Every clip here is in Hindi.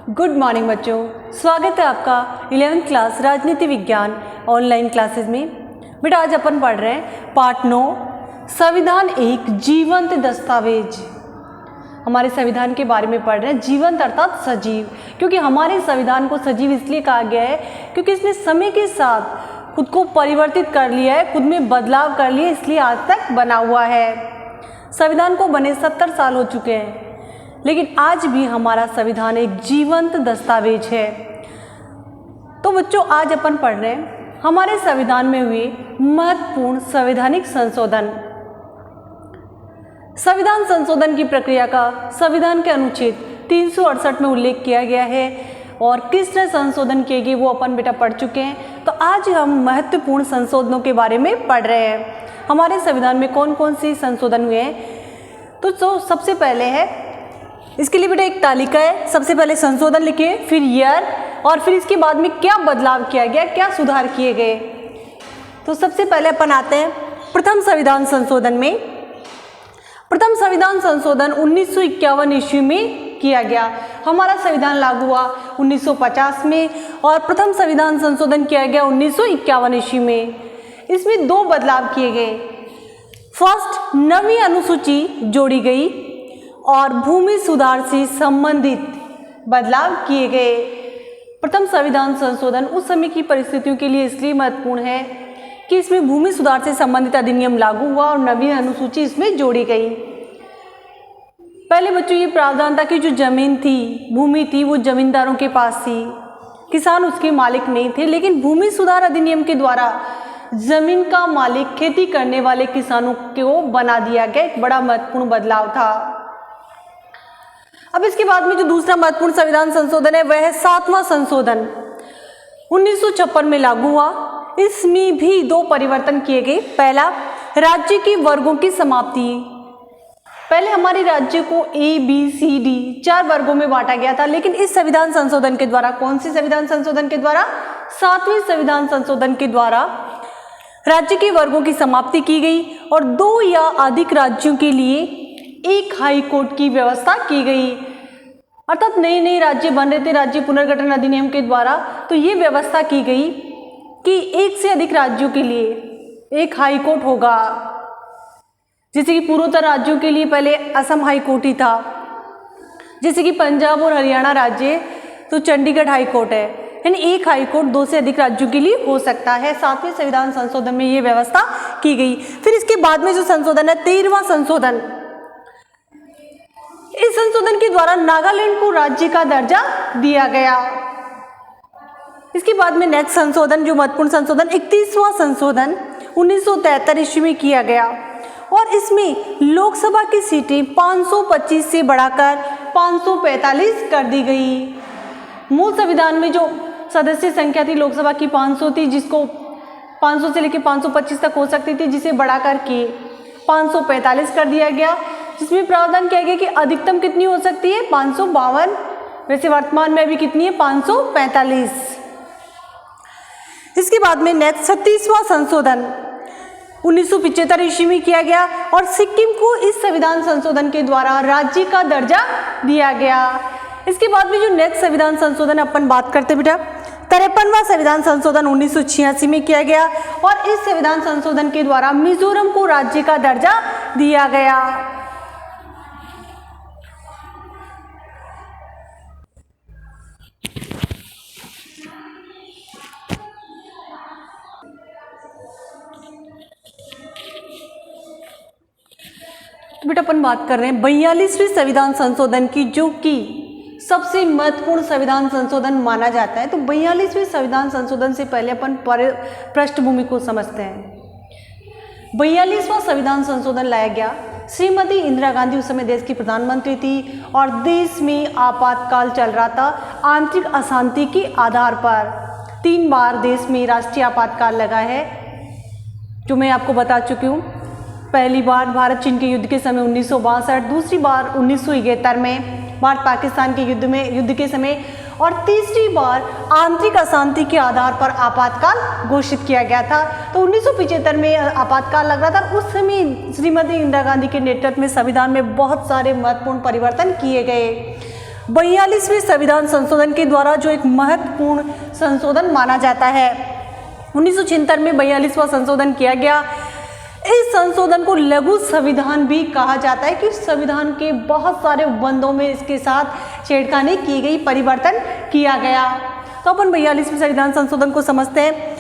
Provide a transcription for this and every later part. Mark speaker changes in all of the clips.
Speaker 1: गुड मॉर्निंग बच्चों, स्वागत है आपका 11th क्लास राजनीति विज्ञान ऑनलाइन क्लासेस में। बेटा आज अपन पढ़ रहे हैं पार्ट 9 संविधान एक जीवंत दस्तावेज। हमारे संविधान के बारे में पढ़ रहे हैं, जीवंत अर्थात सजीव, क्योंकि हमारे संविधान को सजीव इसलिए कहा गया है क्योंकि इसने समय के साथ खुद को परिवर्तित कर लिया है, खुद में बदलाव कर लिया, इसलिए आज तक बना हुआ है। संविधान को बने 70 साल हो चुके हैं, लेकिन आज भी हमारा संविधान एक जीवंत दस्तावेज है। तो बच्चों आज अपन पढ़ रहे हैं हमारे संविधान में हुए महत्वपूर्ण संवैधानिक संशोधन। संविधान संशोधन की प्रक्रिया का संविधान के अनुच्छेद 368 में उल्लेख किया गया है और किस तरह संशोधन किए गए वो अपन बेटा पढ़ चुके हैं। तो आज हम महत्वपूर्ण संशोधनों के बारे में पढ़ रहे हैं। हमारे संविधान में कौन कौन सी संशोधन हुए हैं। तो सबसे पहले है, इसके लिए बेटा एक तालिका है। सबसे पहले संशोधन लिखिए, फिर ईयर और फिर इसके बाद में क्या बदलाव किया गया, क्या सुधार किए गए। तो सबसे पहले अपन आते हैं प्रथम संविधान संशोधन में। प्रथम संविधान संशोधन 1951 ईस्वी में किया गया। हमारा संविधान लागू हुआ 1950 में और प्रथम संविधान संशोधन किया गया 1951 ईस्वी में। इसमें दो बदलाव किए गए। फर्स्ट, नवी अनुसूची जोड़ी गई और भूमि सुधार से संबंधित बदलाव किए गए। प्रथम संविधान संशोधन उस समय की परिस्थितियों के लिए इसलिए महत्वपूर्ण है कि इसमें भूमि सुधार से संबंधित अधिनियम लागू हुआ और नवी अनुसूची इसमें जोड़ी गई। पहले बच्चों ये प्रावधान था कि जो जमीन थी, भूमि थी, वो जमींदारों के पास थी, किसान उसके मालिक नहीं थे। लेकिन भूमि सुधार अधिनियम के द्वारा जमीन का मालिक खेती करने वाले किसानों को बना दिया गया। एक बड़ा महत्वपूर्ण बदलाव था। अब इसके बाद में जो दूसरा महत्वपूर्ण संविधान संशोधन है वह है 7वां संशोधन, 1956 में लागू हुआ। इसमें भी दो परिवर्तन किए गए। पहला, राज्य के वर्गों की समाप्ति। पहले हमारे राज्य को ABCD 4 वर्गों में बांटा गया था, लेकिन इस संविधान संशोधन के द्वारा, कौन सी संविधान संशोधन के द्वारा, 7वें संविधान संशोधन के द्वारा राज्य के वर्गों की समाप्ति की गई और 2 या अधिक राज्यों के लिए एक हाई कोर्ट की व्यवस्था की गई। अर्थात नए नए राज्य बन रहे थे राज्य पुनर्गठन अधिनियम के द्वारा, तो ये व्यवस्था की गई कि एक से अधिक राज्यों के लिए एक हाई कोर्ट होगा। जैसे कि पूर्वोत्तर राज्यों के लिए पहले असम हाई कोर्ट ही था, जैसे कि पंजाब और हरियाणा राज्य तो चंडीगढ़ हाई कोर्ट है। यानी एक हाई कोर्ट 2 से अधिक राज्यों के लिए हो सकता है। 7वें संविधान संशोधन में ये व्यवस्था की गई। फिर इसके बाद में जो संशोधन है 13वां संशोधन, इस संशोधन के द्वारा नागालैंड को राज्य का दर्जा दिया गया। इसके बाद में नेक्स्ट संशोधन, जो महत्वपूर्ण संशोधन 31वां संशोधन 1973 ईस्वी में किया गया और इसमें लोकसभा की सीटें 525 से बढ़ाकर 545 कर दी गई। मूल संविधान में जो सदस्य संख्या थी लोकसभा की 500 थी, जिसको 500 से लेकर 525 तक हो सकती थी, जिसे बढ़ाकर के 545 कर दिया गया। जिसमें प्रावधान किया गया कि अधिकतम कितनी हो सकती है, 552। वैसे वर्तमान में अभी कितनी है, 545। इसके बाद में नेक्स्ट 36वां संशोधन 1975 ईस्वी में किया गया और सिक्किम को इस संविधान संशोधन के द्वारा राज्य का दर्जा दिया गया। इसके बाद में जो नेक्स्ट संविधान संशोधन अपन बात करते बेटा, 53वां संविधान संशोधन 1986 में किया गया और इस संविधान संशोधन के द्वारा मिजोरम को राज्य का दर्जा दिया गया। तो बेटा अपन बात कर रहे हैं 42वें संविधान संशोधन की, जो कि सबसे महत्वपूर्ण संविधान संशोधन माना जाता है। तो 42वें संविधान संशोधन से पहले अपन पृष्ठभूमि को समझते हैं। 42वां संविधान संशोधन लाया गया। श्रीमती इंदिरा गांधी उस समय देश की प्रधानमंत्री थी और देश में आपातकाल चल रहा था। आंतरिक अशांति के आधार पर 3 बार देश में राष्ट्रीय आपातकाल लगा है, जो मैं आपको बता चुकी हूँ। पहली बार भारत चीन के युद्ध के समय 1962, दूसरी बार 1971 में भारत पाकिस्तान के युद्ध के समय और तीसरी बार आंतरिक अशांति के आधार पर आपातकाल घोषित किया गया था। तो 1975 में आपातकाल लग रहा था। उस समय श्रीमती इंदिरा गांधी के नेतृत्व में संविधान में बहुत सारे महत्वपूर्ण परिवर्तन किए गए। 42वें संविधान संशोधन के द्वारा जो एक महत्वपूर्ण संशोधन माना जाता है। 1976 में 42वां संशोधन किया गया। इस संशोधन को लघु संविधान भी कहा जाता है कि संविधान के बहुत सारे उपबंधों में इसके साथ छेड़खानी की गई, परिवर्तन किया गया। तो अपन 42वें संविधान संशोधन को समझते हैं।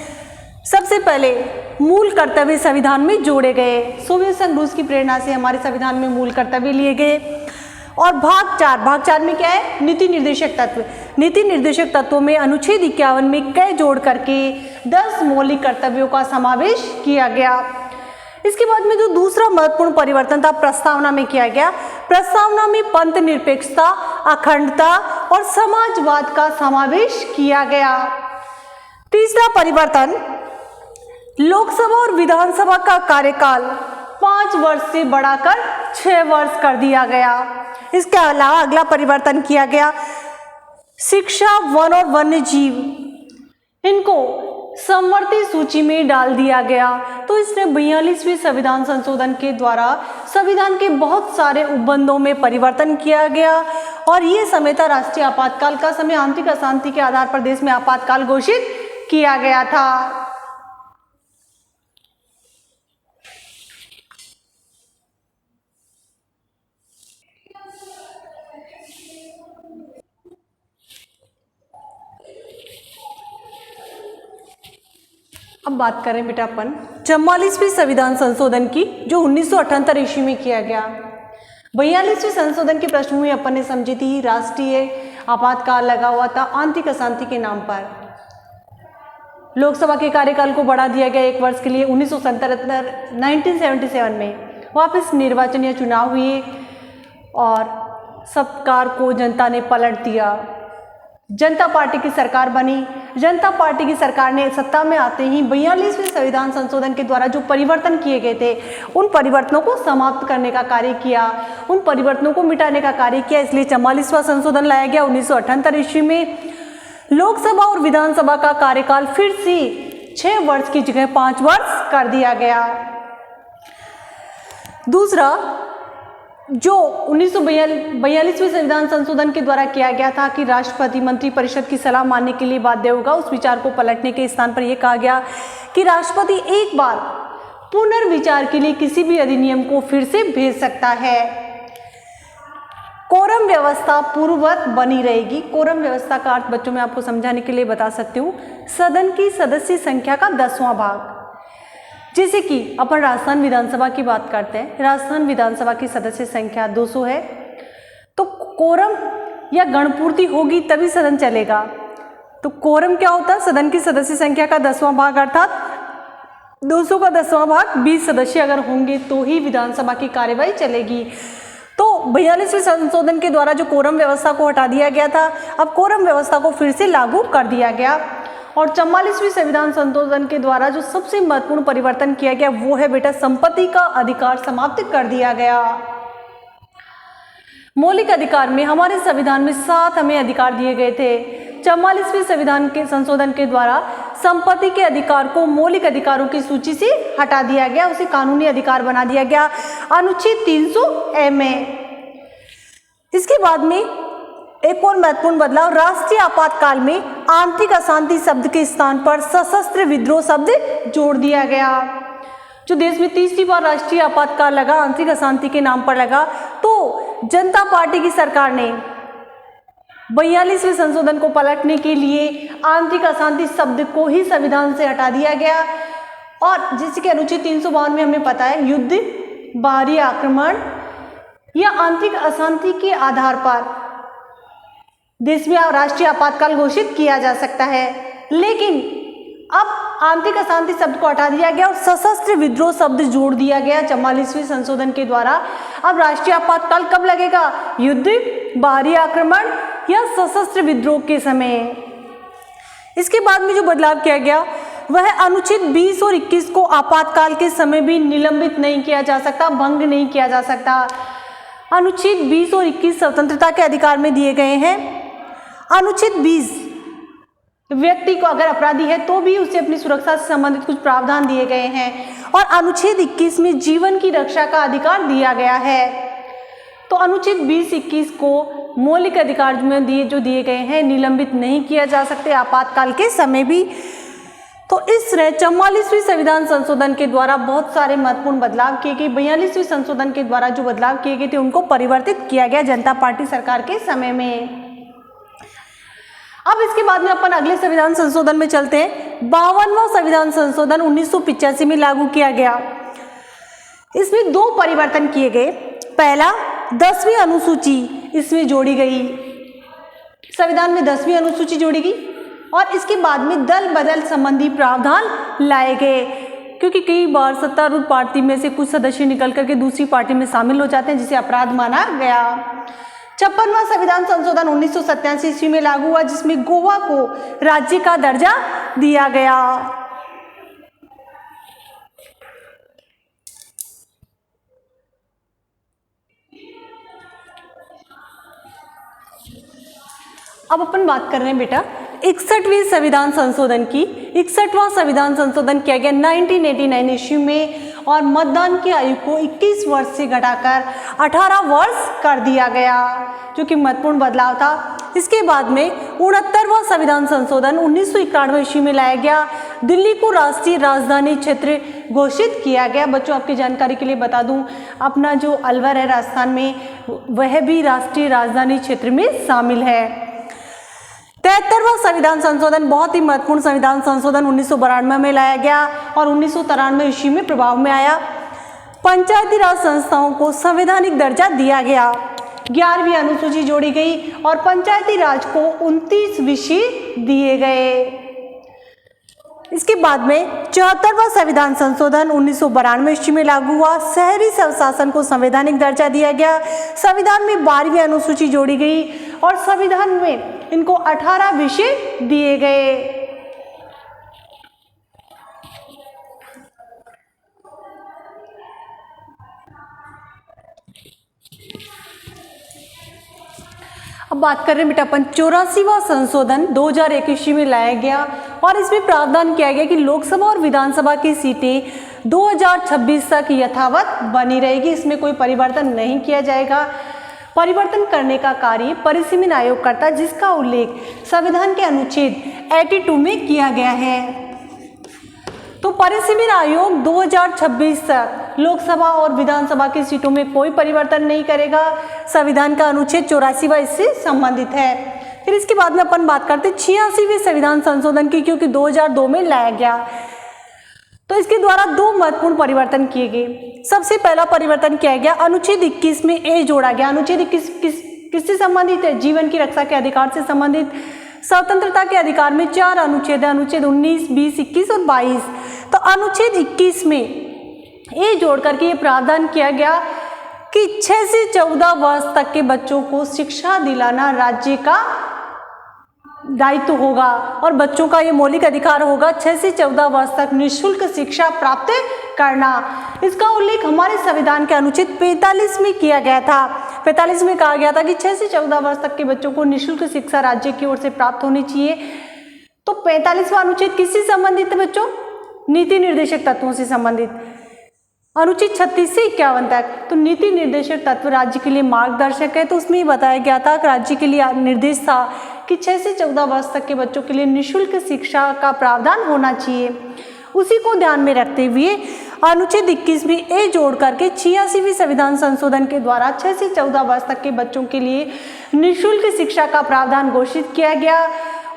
Speaker 1: सबसे पहले मूल कर्तव्य संविधान में जोड़े गए। सोवियत संघ रूस की प्रेरणा से हमारे संविधान में मूल कर्तव्य लिए गए। और भाग 4 में क्या है? नीति निर्देशक तत्व। नीति निर्देशक तत्वों में अनुच्छेद 51 में कई जोड़ करके 10 मौलिक कर्तव्यों का समावेश किया गया। इसके बाद में जो दूसरा महत्वपूर्ण परिवर्तन था, प्रस्तावना में किया गया। प्रस्तावना में पंथ निरपेक्षता, अखंडता और समाजवाद का समावेश किया गया। तीसरा परिवर्तन, लोकसभा और विधानसभा का कार्यकाल 5 वर्ष से बढ़ाकर 6 वर्ष कर दिया गया। इसके अलावा अगला परिवर्तन किया गया, शिक्षा, वन और वन्य जीव, इनको समवर्ती सूची में डाल दिया गया। तो इसने 42वें संविधान संशोधन के द्वारा संविधान के बहुत सारे उपबंधों में परिवर्तन किया गया। और ये समय था राष्ट्रीय आपातकाल का समय। आंतरिक अशांति के आधार पर देश में आपातकाल घोषित किया गया था। अब बात करें बेटा अपन 44वें संविधान संशोधन की, जो 1978 ईस्वी में किया गया। 42वें संशोधन की पृष्ठभूमि अपन ने समझी थी, राष्ट्रीय आपातकाल लगा हुआ था आंतरिक अशांति के नाम पर। लोकसभा के कार्यकाल को बढ़ा दिया गया 1 वर्ष के लिए। 1977 में वापस निर्वाचन या चुनाव हुए और सरकार को जनता ने पलट दिया। जनता पार्टी की सरकार बनी। जनता पार्टी की सरकार ने सत्ता में आते ही 42वें संविधान संशोधन के द्वारा जो परिवर्तन किए गए थे, उन परिवर्तनों को समाप्त करने का कार्य किया, उन परिवर्तनों को मिटाने का कार्य किया। इसलिए 44वां संशोधन लाया गया 1978 ईस्वी में। लोकसभा और विधानसभा का कार्यकाल फिर से 6 वर्ष की जगह 5 वर्ष कर दिया गया। दूसरा, जो 1942वें संविधान संशोधन के द्वारा किया गया था कि राष्ट्रपति मंत्रिपरिषद की सलाह मानने के लिए बाध्य होगा, उस विचार को पलटने के स्थान पर यह कहा गया कि राष्ट्रपति एक बार पुनर्विचार के लिए किसी भी अधिनियम को फिर से भेज सकता है। कोरम व्यवस्था पूर्ववत बनी रहेगी। कोरम व्यवस्था का अर्थ बच्चों में आपको समझाने के लिए बता सकती हूँ, सदन की सदस्य संख्या का 10वां भाग। जैसे कि अपन राजस्थान विधानसभा की बात करते हैं, राजस्थान विधानसभा की सदस्य संख्या 200 है, तो कोरम या गणपूर्ति होगी तभी सदन चलेगा। तो कोरम क्या होता है? सदन की सदस्य संख्या का 10वां भाग, अर्थात 200 का 10वां भाग 20 सदस्य अगर होंगे तो ही विधानसभा की कार्यवाही चलेगी। तो 42वें संशोधन के द्वारा जो कोरम व्यवस्था को हटा दिया गया था, अब कोरम व्यवस्था को फिर से लागू कर दिया गया। और 44वें संविधान संशोधन के द्वारा जो सबसे महत्वपूर्ण परिवर्तन किया गया वो है बेटा, संपत्ति का अधिकार समाप्त कर दिया गया। मौलिक अधिकार में हमारे संविधान में 7 हमें अधिकार दिए गए थे। 44वें संविधान के संशोधन के द्वारा संपत्ति के अधिकार को मौलिक अधिकारों की सूची से हटा दिया गया, उसे कानूनी अधिकार बना दिया गया अनुच्छेद 300A में। इसके बाद में एक और महत्वपूर्ण बदलाव, राष्ट्रीय आपातकाल में आंतरिक अशांति शब्द के स्थान पर सशस्त्र विद्रोह शब्द जोड़ दिया गया। जो देश में तीसरी बार राष्ट्रीय आपातकाल लगा, आंतरिक अशांति के नाम पर लगा, तो जनता पार्टी की सरकार ने 42वें संशोधन को पलटने के लिए आंतरिक अशांति शब्द को ही संविधान से हटा दिया गया। और जिसके अनुच्छेद 352 में हमें पता है, युद्ध, बाहरी आक्रमण या आंतरिक अशांति के आधार पर देश में राष्ट्रीय आपातकाल घोषित किया जा सकता है। लेकिन अब आंतरिक अशांति शब्द को हटा दिया गया और सशस्त्र विद्रोह शब्द जोड़ दिया गया 44वें संशोधन के द्वारा। अब राष्ट्रीय आपातकाल कब लगेगा? युद्ध, बाहरी आक्रमण या सशस्त्र विद्रोह के समय। इसके बाद में जो बदलाव किया गया वह अनुच्छेद 20 और 21 को आपातकाल के समय भी निलंबित नहीं किया जा सकता, भंग नहीं किया जा सकता। अनुच्छेद 20 और 21 स्वतंत्रता के अधिकार में दिए गए हैं। अनुच्छेद 20 व्यक्ति को अगर अपराधी है तो भी उसे अपनी सुरक्षा से संबंधित कुछ प्रावधान दिए गए हैं। और अनुच्छेद 21 में जीवन की रक्षा का अधिकार दिया गया है। तो अनुच्छेद 20-21 को मौलिक अधिकार में दिए गए हैं निलंबित नहीं किया जा सकते आपातकाल के समय भी। तो इस 44वीं संविधान संशोधन के द्वारा बहुत सारे महत्वपूर्ण बदलाव किए गए। 42वीं संशोधन के द्वारा जो बदलाव किए गए थे उनको परिवर्तित किया गया जनता पार्टी सरकार के समय में। अब इसके बाद में अपन अगले संविधान संशोधन में चलते हैं। 52वां संविधान संशोधन 1985 में लागू किया गया। इसमें 2 परिवर्तन किए गए। पहला, 10वीं अनुसूची इसमें जोड़ी गई, संविधान में 10वीं अनुसूची जोड़ी गई और इसके बाद में दल बदल संबंधी प्रावधान लाए गए, क्योंकि कई बार सत्तारूढ़ पार्टी में से कुछ सदस्य निकल करके दूसरी पार्टी में शामिल हो जाते हैं जिसे अपराध माना गया। 56वां संविधान संशोधन 1987 ईस्वी में लागू हुआ, जिसमें गोवा को राज्य का दर्जा दिया गया। अब अपन बात कर रहे हैं बेटा 61वीं संविधान संशोधन की। 61वां संविधान संशोधन किया गया 1989 ईस्वी में और मतदान की आयु को 21 वर्ष से घटाकर 18 वर्ष कर दिया गया, जो कि महत्वपूर्ण बदलाव था। इसके बाद में 69वां संविधान संशोधन 1991 ईस्वी में लाया गया। दिल्ली को राष्ट्रीय राजधानी क्षेत्र घोषित किया गया। बच्चों, आपकी जानकारी के लिए बता दूं, अपना जो अलवर है राजस्थान में, वह भी राष्ट्रीय राजधानी क्षेत्र में शामिल है। 73वां संविधान संशोधन बहुत ही महत्वपूर्ण संविधान संशोधन 1992 में लाया गया और 1993 ईस्वी में प्रभाव में आया। पंचायती राज संस्थाओं को संवैधानिक दर्जा दिया गया। 11वीं अनुसूची जोड़ी गई और पंचायती राज को 29 विषय दिए गए। इसके बाद में 74वां संविधान संशोधन 1992 ईस्वी में लागू हुआ। शहरी स्वशासन को संवैधानिक दर्जा दिया गया। संविधान में 12वीं अनुसूची जोड़ी गई और संविधान में इनको 18 विषय दिए गए। अब बात कर रहे हैं बेटा अपन 84वां संशोधन 2001 ईस्वी में लाया गया और इसमें प्रावधान किया गया कि लोकसभा और विधानसभा की सीटें 2026 तक यथावत बनी रहेगी, इसमें कोई परिवर्तन नहीं किया जाएगा। परिवर्तन करने का कार्य परिसीमन आयोग करता है, जिसका उल्लेख संविधान के अनुच्छेद 82 में किया गया है। तो परिसीमन आयोग 2026 तक लोकसभा और विधानसभा की सीटों में कोई परिवर्तन नहीं करेगा। संविधान का अनुच्छेद 84वां इससे संबंधित है। फिर इसके बाद में अपन बात करते हैं 86वें संविधान संशोधन की, क्योंकि 2002 में लाया गया। तो इसके द्वारा 2 महत्वपूर्ण परिवर्तन किए गए। सबसे पहला परिवर्तन किया गया, अनुच्छेद 21 में ए जोड़ा गया। अनुच्छेद 21 किससे संबंधित है? जीवन की रक्षा के अधिकार से संबंधित। स्वतंत्रता के अधिकार में 4 अनुच्छेद है, अनुच्छेद 19, 20, 21 और 22। तो अनुच्छेद 21 में ए जोड़ करके ये प्रावधान किया गया कि 6 से 14 वर्ष तक के बच्चों को शिक्षा दिलाना राज्य का दायित्व होगा और बच्चों का ये मौलिक अधिकार होगा 6 से 14 वर्ष तक निःशुल्क शिक्षा प्राप्त करना। इसका उल्लेख हमारे संविधान के अनुच्छेद 45 में किया गया था। 45 में कहा गया था कि 6 से 14 वर्ष तक के बच्चों को निःशुल्क शिक्षा राज्य की ओर से प्राप्त होनी चाहिए। तो 45वां अनुच्छेद किससे संबंधित है बच्चों? नीति निर्देशक तत्वों से संबंधित। अनुच्छेद 36 से 51 तक तो नीति निर्देशक तत्व राज्य के लिए मार्गदर्शक है। तो उसमें ये बताया गया था कि राज्य के लिए निर्देश था कि 6 से 14 वर्ष तक के बच्चों के लिए निःशुल्क शिक्षा का प्रावधान होना चाहिए। उसी को ध्यान में रखते हुए अनुच्छेद 21 में ए जोड़ करके 86वीं संविधान संशोधन के द्वारा 6 से 14 वर्ष तक के बच्चों के लिए निःशुल्क शिक्षा का प्रावधान घोषित किया गया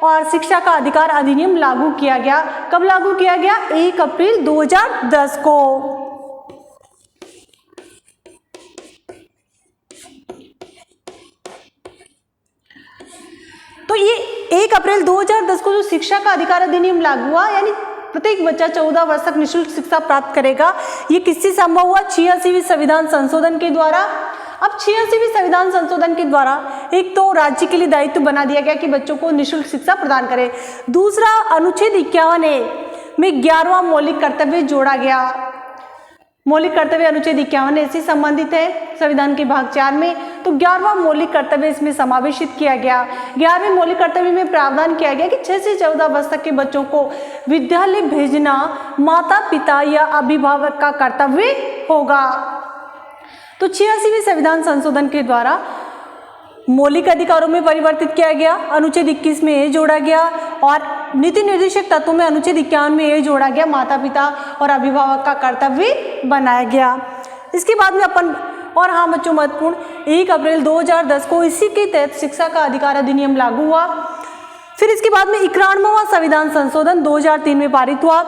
Speaker 1: और शिक्षा का अधिकार अधिनियम लागू किया गया। कब लागू किया गया? 1 अप्रैल 2010 को। तो ये 1 अप्रैल 2010 को जो शिक्षा का अधिकार अधिनियम लागू हुआ, यानी प्रत्येक बच्चा 14 वर्ष तक निःशुल्क शिक्षा प्राप्त करेगा। ये किससे संभव हुआ? 86वीं संविधान संशोधन के द्वारा। अब 86वीं संविधान संशोधन के द्वारा एक तो राज्य के लिए दायित्व बना दिया गया कि बच्चों को निःशुल्क शिक्षा प्रदान करें। दूसरा, अनुच्छेद 51A में 11वां मौलिक कर्तव्य जोड़ा गया। मौलिक कर्तव्य अनुच्छेद 51A से संबंधित है संविधान के भाग 4 में। तो 11वां मौलिक कर्तव्य इसमें समावेशित किया गया। 11वें मौलिक कर्तव्य में प्रावधान किया गया कि 6 से 14 वर्ष तक के बच्चों को विद्यालय भेजना माता पिता या अभिभावक का कर्तव्य होगा। तो 86वें संविधान संशोधन के द्वारा मौलिक अधिकारों में परिवर्तित किया गया, अनुच्छेद 21 में ये जोड़ा गया, और नीति निर्देशक तत्वों में अनुच्छेद 51 में ये जोड़ा गया, माता पिता और अभिभावक का कर्तव्य बनाया गया। इसके बाद में अपन, और हाँ बच्चों महत्वपूर्ण, 1 अप्रैल 2010 को इसी के तहत शिक्षा का अधिकार अधिनियम लागू हुआ। फिर इसके बाद में 91वां संविधान संशोधन 2003 में पारित हुआ।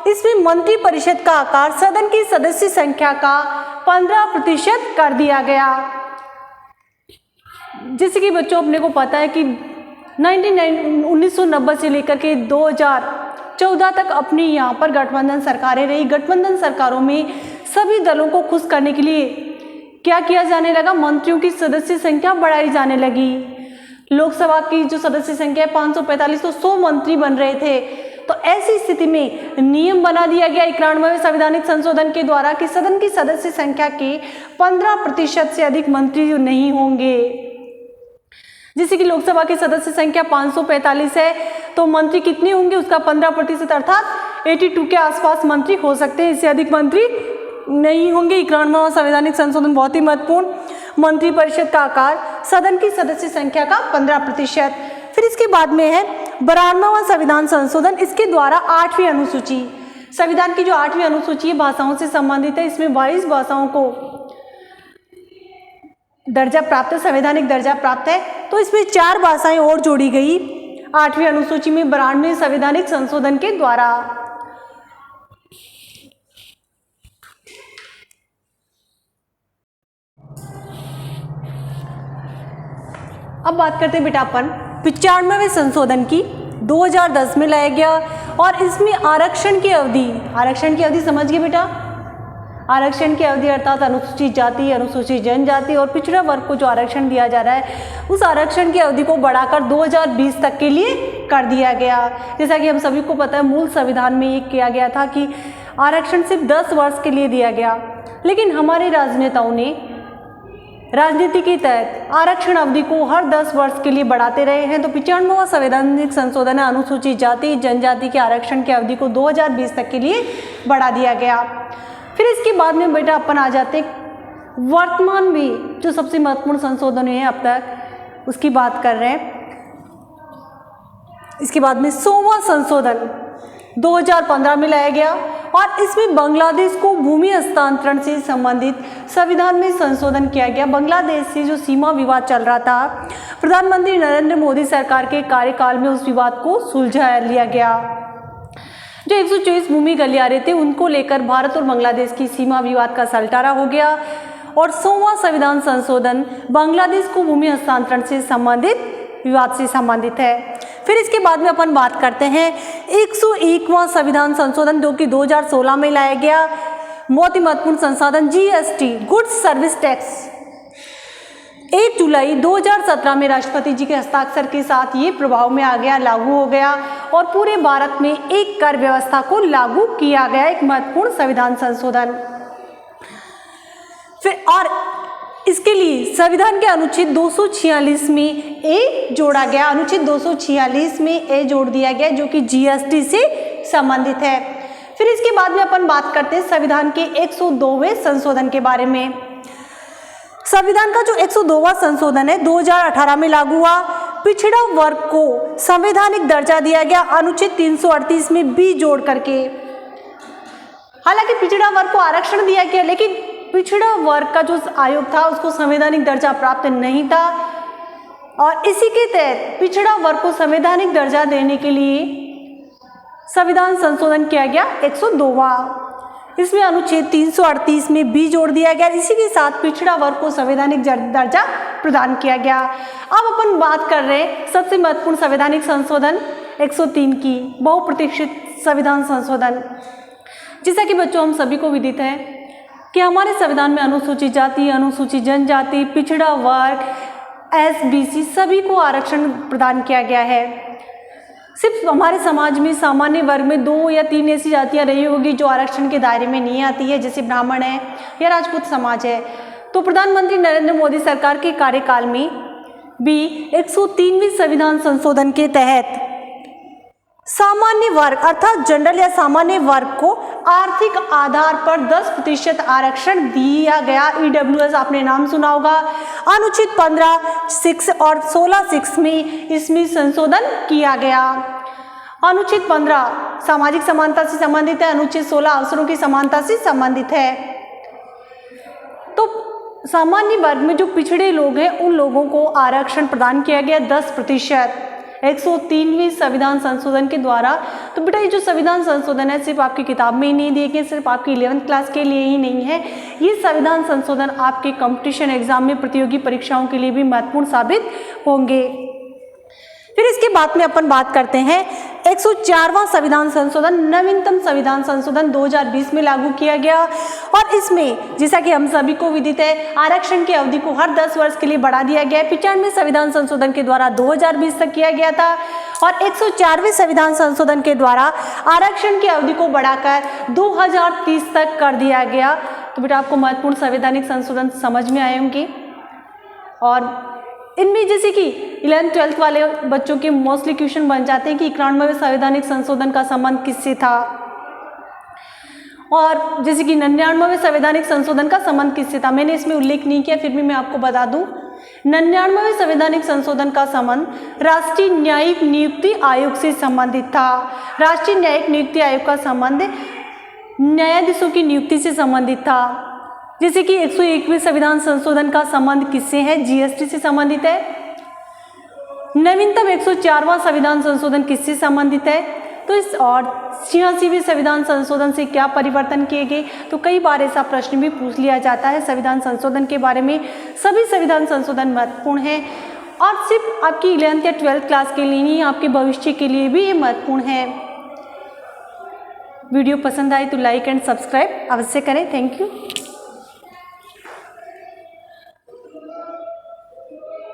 Speaker 1: इसमें मंत्री परिषद का आकार सदन की सदस्य संख्या का 15% कर दिया गया। जैसे कि बच्चों अपने को पता है कि 1990 से लेकर के 2014 तक अपनी यहाँ पर गठबंधन सरकारें रही। गठबंधन सरकारों में सभी दलों को खुश करने के लिए क्या किया जाने लगा, मंत्रियों की सदस्य संख्या बढ़ाई जाने लगी। लोकसभा की जो सदस्य संख्या है 545, तो 100 मंत्री बन रहे थे। तो ऐसी स्थिति में नियम बना दिया गया 91वें संवैधानिक संशोधन के द्वारा कि सदन की सदस्य संख्या के 15% से अधिक मंत्री नहीं होंगे। जैसे कि लोकसभा की सदस्य संख्या 545 है, तो मंत्री कितने होंगे, उसका 15% अर्थात 82 के आसपास मंत्री हो सकते हैं, इससे अधिक मंत्री नहीं होंगे। 91वां संवैधानिक संशोधन बहुत ही महत्वपूर्ण, मंत्री परिषद का आकार सदन की सदस्य संख्या का 15%। फिर इसके बाद में है 92वां संविधान संशोधन, इसके द्वारा 8वीं अनुसूची, संविधान की जो 8वीं अनुसूची है भाषाओं से संबंधित है, इसमें 22 भाषाओं को दर्जा प्राप्त है, संवैधानिक दर्जा प्राप्त है। तो इसमें 4 भाषाएं और जोड़ी गई 8वीं अनुसूची में 92वें संवैधानिक संशोधन के द्वारा। अब बात करते हैं बेटा अपन 95वें संशोधन की, 2010 में लाया गया, और इसमें आरक्षण की अवधि समझ गए बेटा। आरक्षण की अवधि अर्थात अनुसूचित जाति, अनुसूचित जनजाति और पिछड़ा वर्ग को जो आरक्षण दिया जा रहा है, उस आरक्षण की अवधि को बढ़ाकर 2020 तक के लिए कर दिया गया। जैसा कि हम सभी को पता है, मूल संविधान में ये किया गया था कि आरक्षण सिर्फ 10 वर्ष के लिए दिया गया, लेकिन हमारे राजनेताओं ने राजनीति के तहत आरक्षण अवधि को हर 10 वर्ष के लिए बढ़ाते रहे हैं। तो 95वां संवैधानिक संशोधन है, अनुसूचित जाति जनजाति के आरक्षण की अवधि को 2020 तक के लिए बढ़ा दिया गया। फिर इसके बाद में बेटा अपन आ जाते वर्तमान में जो सबसे महत्वपूर्ण संशोधन हुए हैं अब तक, उसकी बात कर रहे हैं। इसके बाद में 100वां संशोधन 2015 में लाया गया, और इसमें बांग्लादेश को भूमि हस्तांतरण से संबंधित संविधान में संशोधन किया गया। बांग्लादेश से जो सीमा विवाद चल रहा था, प्रधानमंत्री नरेंद्र मोदी सरकार के कार्यकाल में उस विवाद को सुलझा लिया गया। जो 124 भूमि गलियारे थे, उनको लेकर भारत और बांग्लादेश की सीमा विवाद का सलटारा हो गया, और 100वां संविधान संशोधन बांग्लादेश को भूमि हस्तांतरण से संबंधित विवाद से संबंधित है। फिर इसके बाद में अपन बात करते हैं 101वां संविधान संशोधन, जो कि 2016 में लाया गया। बहुत ही महत्वपूर्ण संशोधन GST, गुड्स सर्विस टैक्स, 1 जुलाई 2017 में राष्ट्रपति जी के हस्ताक्षर के साथ ये प्रभाव में आ गया, लागू हो गया, और पूरे भारत में एक कर व्यवस्था को लागू किया गया, एक महत्वपूर्ण संविधान संशोधन। फिर और इसके लिए संविधान के अनुच्छेद 246 में ए जोड़ा गया, अनुच्छेद 246 में ए जोड़ दिया गया, जो कि GST से संबंधित है। फिर इसके बाद में अपन बात करते हैं संविधान के 102वें संशोधन के बारे में। संविधान का जो 102वां संशोधन है 2018 में लागू हुआ। पिछड़ा वर्ग को संवैधानिक दर्जा दिया गया, अनुच्छेद 338 में बी जोड़ करके। हालांकि पिछड़ा वर्ग को आरक्षण दिया गया, लेकिन पिछड़ा वर्ग का जो आयोग था उसको संवैधानिक दर्जा प्राप्त नहीं था, और इसी के तहत पिछड़ा वर्ग को संवैधानिक दर्जा देने के लिए संविधान संशोधन किया गया 102वां। इसमें अनुच्छेद 338 में बी जोड़ दिया गया, इसी के साथ पिछड़ा वर्ग को संवैधानिक दर्जा प्रदान किया गया। अब अपन बात कर रहे हैं सबसे महत्वपूर्ण संवैधानिक संशोधन 103 की, बहुप्रतीक्षित संविधान संशोधन। जैसा कि बच्चों हम सभी को विदित है कि हमारे संविधान में अनुसूचित जाति, अनुसूचित जनजाति, पिछड़ा वर्ग, SBC सभी को आरक्षण प्रदान किया गया है। सिर्फ हमारे समाज में सामान्य वर्ग में 2 या 3 ऐसी जातियां रही होगी जो आरक्षण के दायरे में नहीं आती है, जैसे ब्राह्मण है या राजपूत समाज है। तो प्रधानमंत्री नरेंद्र मोदी सरकार के कार्यकाल में भी 103वें संविधान संशोधन के तहत सामान्य वर्ग अर्थात जनरल या सामान्य वर्ग को आर्थिक आधार पर 10% आरक्षण दिया गया। ईडब्ल्यूएस आपने नाम सुना होगा। अनुच्छेद 15(6) और 16(6) में इसमें संशोधन किया गया। अनुच्छेद 15 सामाजिक समानता से संबंधित है, अनुच्छेद 16 अवसरों की समानता से संबंधित है। तो सामान्य वर्ग में जो पिछड़े लोग हैं उन लोगों को आरक्षण प्रदान किया गया 10%। 103वें संविधान संशोधन के द्वारा। तो बेटा ये जो संविधान संशोधन है सिर्फ आपकी किताब में ही नहीं दिए गए, सिर्फ आपकी 11th क्लास के लिए ही नहीं है, ये संविधान संशोधन आपके कंपटीशन एग्जाम में प्रतियोगी परीक्षाओं के लिए भी महत्वपूर्ण साबित होंगे। फिर इसके बाद में अपन बात करते हैं 104वां संविधान संशोधन, नवीनतम संविधान संशोधन 2020 में लागू किया गया। और इसमें जैसा कि हम सभी को विदित है आरक्षण की अवधि को हर 10 वर्ष के लिए बढ़ा दिया गया है। 95वें संविधान संशोधन के द्वारा 2020 तक किया गया था और 104वें संविधान संशोधन के द्वारा आरक्षण की अवधि को बढ़ाकर 2030 तक कर दिया गया। तो बेटा आपको महत्वपूर्ण संवैधानिक संशोधन समझ में आए होंगे। और इनमें जैसे कि 11th-12th वाले बच्चों के मोस्टली क्वेश्चन बन जाते हैं कि 91वें संवैधानिक संशोधन का संबंध किससे था, और जैसे कि 99वें संवैधानिक संशोधन का संबंध किससे था। मैंने इसमें उल्लेख नहीं किया, फिर भी मैं आपको बता दूं 99वें संवैधानिक संशोधन का संबंध राष्ट्रीय न्यायिक नियुक्ति आयोग से संबंधित था। राष्ट्रीय न्यायिक नियुक्ति आयोग का संबंध न्यायाधीशों की नियुक्ति से संबंधित था। जैसे कि 101वें संविधान संशोधन का संबंध किससे है, जीएसटी से संबंधित है। नवीनतम 104वां संविधान संशोधन किससे संबंधित है, तो इस और 86वें संविधान संशोधन से क्या परिवर्तन किए गए। तो कई बार ऐसा प्रश्न भी पूछ लिया जाता है संविधान संशोधन के बारे में। सभी संविधान संशोधन महत्वपूर्ण है और सिर्फ आपकी 11th या 12th क्लास के लिए नहीं, आपके भविष्य के लिए भी ये महत्वपूर्ण है। वीडियो पसंद आए तो लाइक एंड सब्सक्राइब अवश्य करें। Thank you.